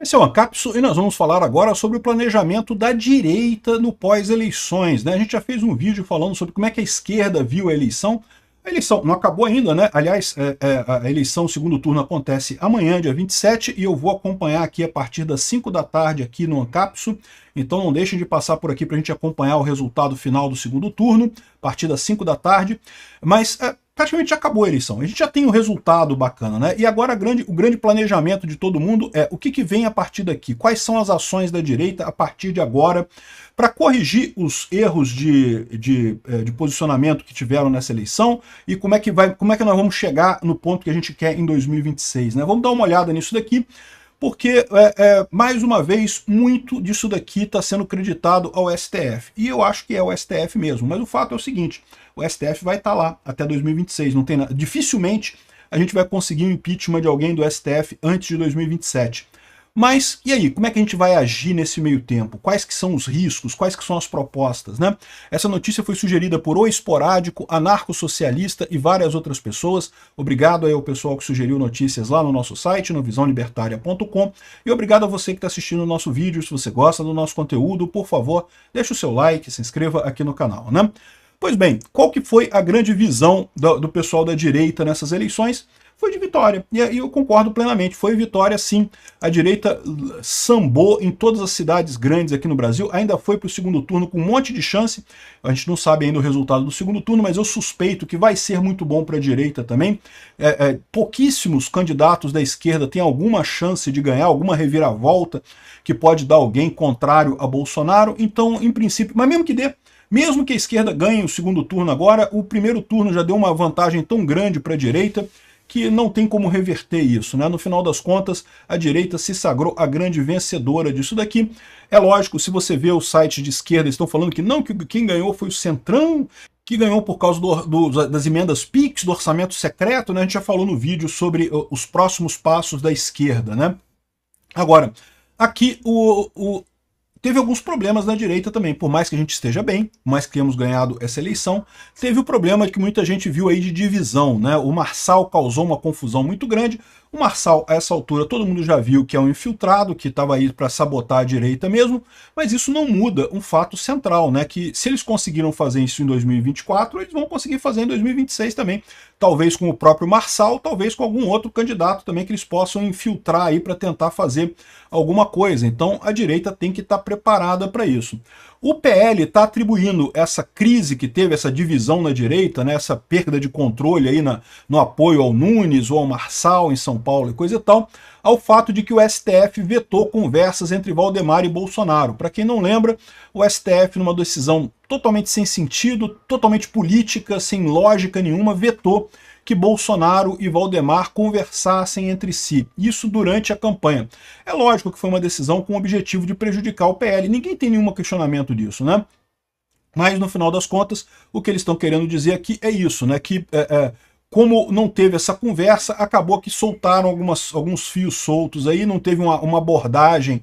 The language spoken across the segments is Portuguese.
Esse é o Ancapso e nós vamos falar agora sobre o planejamento da direita no pós-eleições, né? A gente já fez um vídeo falando sobre como é que a esquerda viu a eleição. A eleição não acabou ainda, né? Aliás, a eleição, o segundo turno, acontece amanhã, dia 27, e eu vou acompanhar aqui a partir das 5 da tarde aqui no Ancapso. Então não deixem de passar por aqui para a gente acompanhar o resultado final do segundo turno, a partir das 5 da tarde. Mas praticamente já acabou a eleição. A gente já tem um resultado bacana, né? E agora o grande planejamento de todo mundo é o que vem a partir daqui. Quais são as ações da direita a partir de agora para corrigir os erros de posicionamento que tiveram nessa eleição e como é que nós vamos chegar no ponto que a gente quer em 2026, né? Vamos dar uma olhada nisso daqui, porque, mais uma vez, muito disso daqui está sendo creditado ao STF. E eu acho que é o STF mesmo. Mas o fato é o seguinte, o STF vai estar lá até 2026. Não tem nada. Dificilmente a gente vai conseguir um impeachment de alguém do STF antes de 2027. Mas, e aí, como é que a gente vai agir nesse meio tempo? Quais que são os riscos? Quais que são as propostas, né? Essa notícia foi sugerida por O Esporádico, Anarco-Socialista e várias outras pessoas. Obrigado aí ao pessoal que sugeriu notícias lá no nosso site, no visãolibertaria.com. E obrigado a você que está assistindo o nosso vídeo. Se você gosta do nosso conteúdo, por favor, deixe o seu like, se inscreva aqui no canal, né? Pois bem, qual que foi a grande visão do pessoal da direita nessas eleições? Foi de vitória, e eu concordo plenamente, foi vitória sim. A direita sambou em todas as cidades grandes aqui no Brasil, ainda foi para o segundo turno com um monte de chance. A gente não sabe ainda o resultado do segundo turno, mas eu suspeito que vai ser muito bom para a direita também. Pouquíssimos candidatos da esquerda têm alguma chance de ganhar, alguma reviravolta que pode dar alguém contrário a Bolsonaro, então, em princípio, mas mesmo que dê, mesmo que a esquerda ganhe o segundo turno agora, o primeiro turno já deu uma vantagem tão grande para a direita que não tem como reverter isso, né? No final das contas, a direita se sagrou a grande vencedora disso daqui. É lógico, se você vê os sites de esquerda, estão falando que não, que quem ganhou foi o Centrão, que ganhou por causa das emendas PIX, do orçamento secreto, né? A gente já falou no vídeo sobre os próximos passos da esquerda, né? Agora, aqui teve alguns problemas na direita também, por mais que a gente esteja bem, por mais que tenhamos ganhado essa eleição, teve o problema que muita gente viu aí de divisão, né? O Marçal causou uma confusão muito grande. O Marçal, a essa altura, todo mundo já viu que é um infiltrado, que estava aí para sabotar a direita mesmo, mas isso não muda um fato central, né? Que se eles conseguiram fazer isso em 2024, eles vão conseguir fazer em 2026 também. Talvez com o próprio Marçal, talvez com algum outro candidato também que eles possam infiltrar aí para tentar fazer alguma coisa. Então a direita tem que estar preparada para isso. O PL está atribuindo essa crise que teve, essa divisão na direita, né, essa perda de controle aí no apoio ao Nunes ou ao Marçal em São Paulo e coisa e tal, ao fato de que o STF vetou conversas entre Valdemar e Bolsonaro. Para quem não lembra, o STF, numa decisão totalmente sem sentido, totalmente política, sem lógica nenhuma, vetou que Bolsonaro e Valdemar conversassem entre si. Isso durante a campanha. É lógico que foi uma decisão com o objetivo de prejudicar o PL. Ninguém tem nenhum questionamento disso, né? Mas, no final das contas, o que eles estão querendo dizer aqui é isso, né? Que como não teve essa conversa, acabou que soltaram alguns fios soltos aí, não teve uma abordagem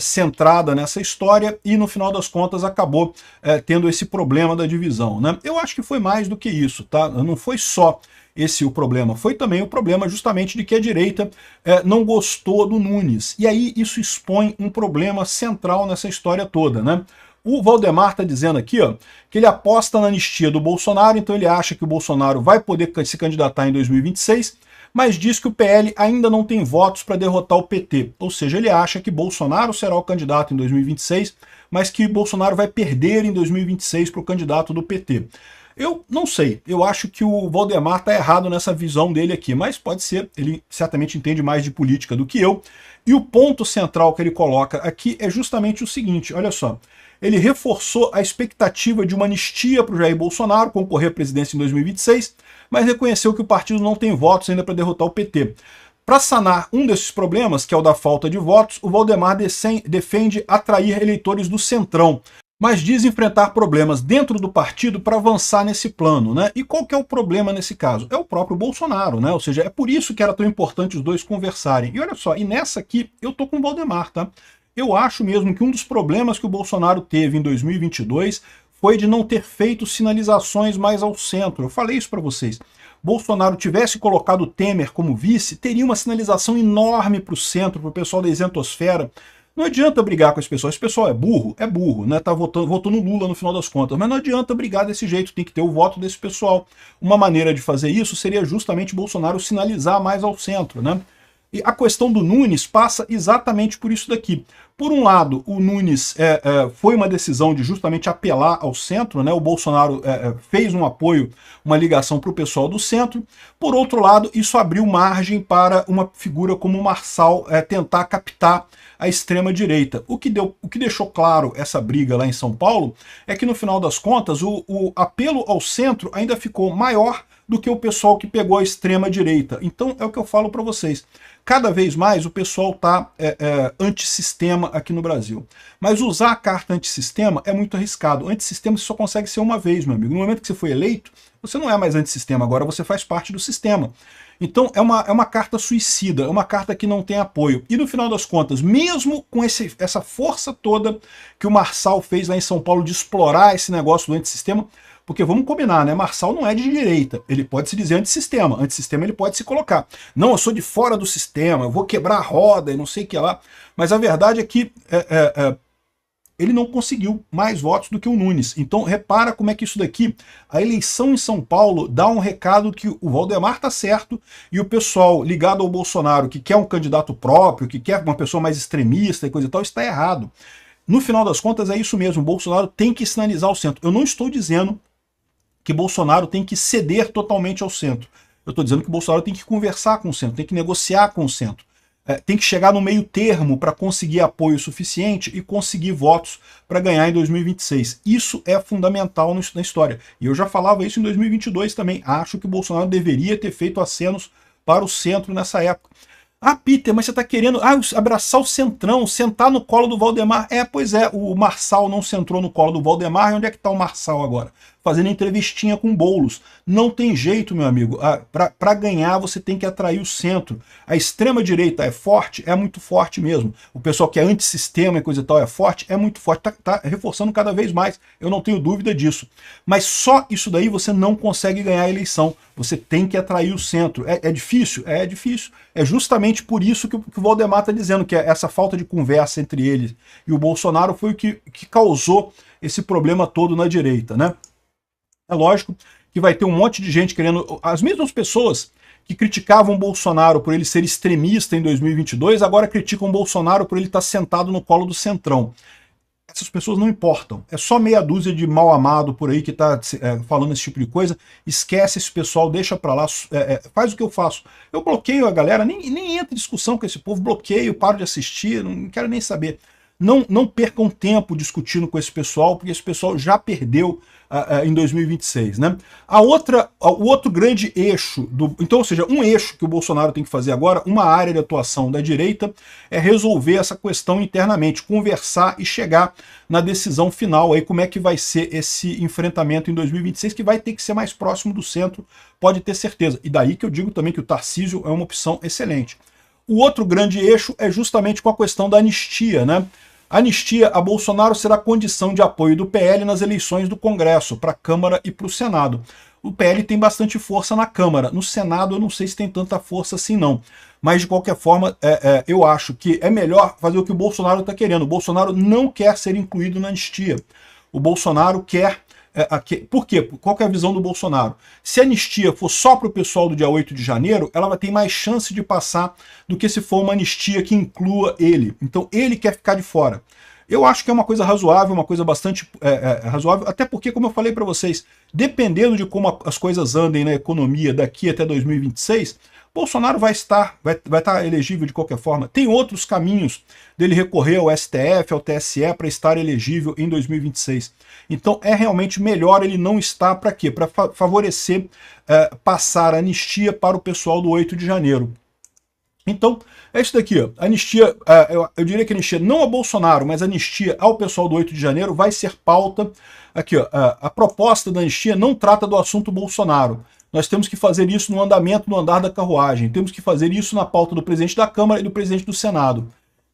centrada nessa história e, no final das contas, acabou tendo esse problema da divisão, né? Eu acho que foi mais do que isso, tá? Não foi só esse o problema, foi também o problema justamente de que a direita não gostou do Nunes. E aí isso expõe um problema central nessa história toda, né? O Valdemar está dizendo aqui, ó, que ele aposta na anistia do Bolsonaro, então ele acha que o Bolsonaro vai poder se candidatar em 2026, mas diz que o PL ainda não tem votos para derrotar o PT. Ou seja, ele acha que Bolsonaro será o candidato em 2026, mas que Bolsonaro vai perder em 2026 para o candidato do PT. Eu não sei, eu acho que o Valdemar está errado nessa visão dele aqui, mas pode ser, ele certamente entende mais de política do que eu. E o ponto central que ele coloca aqui é justamente o seguinte, olha só. Ele reforçou a expectativa de uma anistia para o Jair Bolsonaro concorrer à presidência em 2026, mas reconheceu que o partido não tem votos ainda para derrotar o PT. Para sanar um desses problemas, que é o da falta de votos, o Valdemar defende atrair eleitores do Centrão, mas diz enfrentar problemas dentro do partido para avançar nesse plano, né? E qual que é o problema nesse caso? É o próprio Bolsonaro, né? Ou seja, é por isso que era tão importante os dois conversarem. E olha só, e nessa aqui eu tô com o Valdemar, tá? Eu acho mesmo que um dos problemas que o Bolsonaro teve em 2022 foi de não ter feito sinalizações mais ao centro. Eu falei isso para vocês. Bolsonaro tivesse colocado Temer como vice, teria uma sinalização enorme para o centro, para o pessoal da isentosfera. Não adianta brigar com esse pessoal. Esse pessoal é burro, né? Tá votou no Lula no final das contas. Mas não adianta brigar desse jeito, tem que ter o voto desse pessoal. Uma maneira de fazer isso seria justamente Bolsonaro sinalizar mais ao centro, né? E a questão do Nunes passa exatamente por isso daqui. Por um lado, o Nunes foi uma decisão de justamente apelar ao centro, né? O Bolsonaro fez um apoio, uma ligação para o pessoal do centro. Por outro lado, isso abriu margem para uma figura como o Marçal tentar captar a extrema-direita. O que deixou claro essa briga lá em São Paulo é que, no final das contas, o apelo ao centro ainda ficou maior do que o pessoal que pegou a extrema-direita. Então, é o que eu falo para vocês. Cada vez mais o pessoal está antissistema aqui no Brasil. Mas usar a carta antissistema é muito arriscado. Antissistema você só consegue ser uma vez, meu amigo. No momento que você foi eleito, você não é mais antissistema, agora você faz parte do sistema. Então é uma carta suicida, é uma carta que não tem apoio. E no final das contas, mesmo com essa força toda que o Marçal fez lá em São Paulo de explorar esse negócio do antissistema, porque vamos combinar, né? Marçal não é de direita, ele pode se dizer antissistema. Antissistema ele pode se colocar. Não, eu sou de fora do sistema, eu vou quebrar a roda e não sei o que lá. Mas a verdade é que ele não conseguiu mais votos do que o Nunes. Então repara como é que isso daqui, a eleição em São Paulo dá um recado que o Valdemar tá certo e o pessoal ligado ao Bolsonaro, que quer um candidato próprio, que quer uma pessoa mais extremista e coisa e tal, está errado. No final das contas é isso mesmo, o Bolsonaro tem que sinalizar o centro. Eu não estou dizendo que Bolsonaro tem que ceder totalmente ao centro. Eu estou dizendo que Bolsonaro tem que conversar com o centro, tem que negociar com o centro. Tem que chegar no meio termo para conseguir apoio suficiente e conseguir votos para ganhar em 2026. Isso é fundamental na história. E eu já falava isso em 2022 também. Acho que o Bolsonaro deveria ter feito acenos para o centro nessa época. Ah, Peter, mas você está querendo abraçar o centrão, sentar no colo do Valdemar. Pois é, o Marçal não sentou no colo do Valdemar. E onde é que está o Marçal agora? Fazendo entrevistinha com Boulos. Não tem jeito, meu amigo. Para ganhar, você tem que atrair o centro. A extrema-direita é forte? É muito forte mesmo. O pessoal que é antissistema e coisa e tal é forte? É muito forte. Tá reforçando cada vez mais. Eu não tenho dúvida disso. Mas só isso daí você não consegue ganhar a eleição. Você tem que atrair o centro. É difícil? É difícil. É justamente por isso que o Valdemar está dizendo, que essa falta de conversa entre ele e o Bolsonaro foi o que causou esse problema todo na direita, né? É lógico que vai ter um monte de gente querendo... As mesmas pessoas que criticavam o Bolsonaro por ele ser extremista em 2022, agora criticam o Bolsonaro por ele estar sentado no colo do centrão. Essas pessoas não importam. É só meia dúzia de mal amado por aí que está falando esse tipo de coisa. Esquece esse pessoal, deixa pra lá, faz o que eu faço. Eu bloqueio a galera, nem entra em discussão com esse povo, bloqueio, paro de assistir, não quero nem saber. Não percam tempo discutindo com esse pessoal, porque esse pessoal já perdeu em 2026, né? O outro grande eixo, então, ou seja, um eixo que o Bolsonaro tem que fazer agora, uma área de atuação da direita, é resolver essa questão internamente, conversar e chegar na decisão final, aí como é que vai ser esse enfrentamento em 2026, que vai ter que ser mais próximo do centro, pode ter certeza. E daí que eu digo também que o Tarcísio é uma opção excelente. O outro grande eixo é justamente com a questão da anistia, né? Anistia a Bolsonaro será condição de apoio do PL nas eleições do Congresso, para a Câmara e para o Senado. O PL tem bastante força na Câmara. No Senado eu não sei se tem tanta força assim não. Mas de qualquer forma, eu acho que é melhor fazer o que o Bolsonaro está querendo. O Bolsonaro não quer ser incluído na anistia. O Bolsonaro quer... Por quê? Qual que é a visão do Bolsonaro? Se a anistia for só para o pessoal do dia 8 de janeiro, ela vai ter mais chance de passar do que se for uma anistia que inclua ele. Então ele quer ficar de fora. Eu acho que é uma coisa razoável, uma coisa bastante razoável, até porque, como eu falei para vocês, dependendo de como as coisas andem na economia daqui até 2026, Bolsonaro vai estar elegível de qualquer forma. Tem outros caminhos dele recorrer ao STF, ao TSE, para estar elegível em 2026. Então é realmente melhor ele não estar, para quê? Para favorecer passar a anistia para o pessoal do 8 de janeiro. Então, é isso daqui, ó. Anistia, eu diria que anistia não a Bolsonaro, mas anistia ao pessoal do 8 de janeiro vai ser pauta. Aqui, ó, a proposta da anistia não trata do assunto Bolsonaro. Nós temos que fazer isso no andamento, no andar da carruagem. Temos que fazer isso na pauta do presidente da Câmara e do presidente do Senado.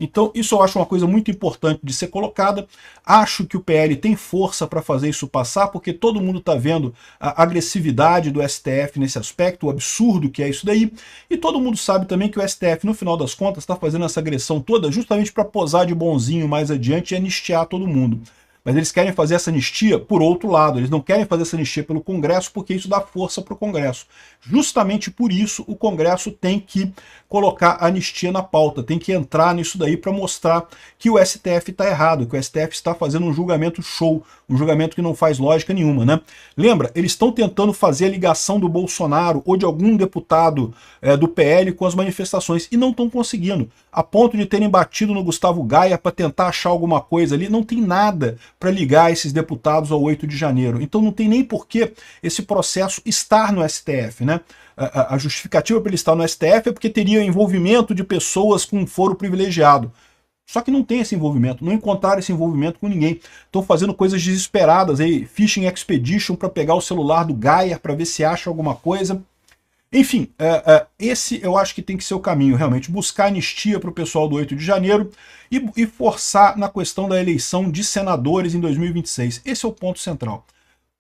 Então isso eu acho uma coisa muito importante de ser colocada. Acho que o PL tem força para fazer isso passar, porque todo mundo está vendo a agressividade do STF nesse aspecto, o absurdo que é isso daí, e todo mundo sabe também que o STF, no final das contas, está fazendo essa agressão toda justamente para posar de bonzinho mais adiante e anistiar todo mundo. Mas eles querem fazer essa anistia por outro lado, eles não querem fazer essa anistia pelo Congresso porque isso dá força para o Congresso. Justamente por isso o Congresso tem que colocar a anistia na pauta, tem que entrar nisso daí para mostrar que o STF está errado, que o STF está fazendo um julgamento show, um julgamento que não faz lógica nenhuma, né? Lembra, eles estão tentando fazer a ligação do Bolsonaro ou de algum deputado do PL com as manifestações e não estão conseguindo, a ponto de terem batido no Gustavo Gaia para tentar achar alguma coisa ali, não tem nada para ligar esses deputados ao 8 de janeiro. Então não tem nem porquê esse processo estar no STF, né? A justificativa para ele estar no STF é porque teria envolvimento de pessoas com foro privilegiado. Só que não tem esse envolvimento, não encontraram esse envolvimento com ninguém. Estão fazendo coisas desesperadas aí, Fishing Expedition para pegar o celular do Gaia para ver se acha alguma coisa. Enfim, esse eu acho que tem que ser o caminho, realmente, buscar anistia para o pessoal do 8 de janeiro e forçar na questão da eleição de senadores em 2026. Esse é o ponto central.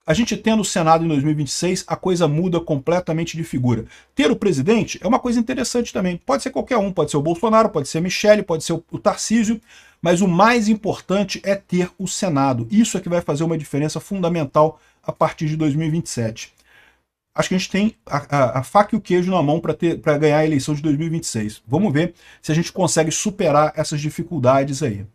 A gente tendo o Senado em 2026, a coisa muda completamente de figura. Ter o presidente é uma coisa interessante também. Pode ser qualquer um, pode ser o Bolsonaro, pode ser a Michele, pode ser o Tarcísio, mas o mais importante é ter o Senado. Isso é que vai fazer uma diferença fundamental a partir de 2027. Acho que a gente tem a faca e o queijo na mão para ganhar a eleição de 2026. Vamos ver se a gente consegue superar essas dificuldades aí.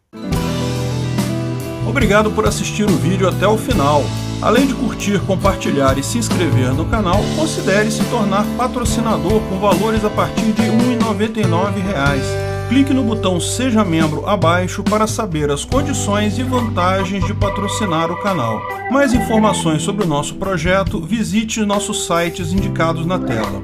Obrigado por assistir o vídeo até o final. Além de curtir, compartilhar e se inscrever no canal, considere se tornar patrocinador com valores a partir de R$ 1,99. Clique no botão Seja Membro abaixo para saber as condições e vantagens de patrocinar o canal. Mais informações sobre o nosso projeto, visite nossos sites indicados na tela.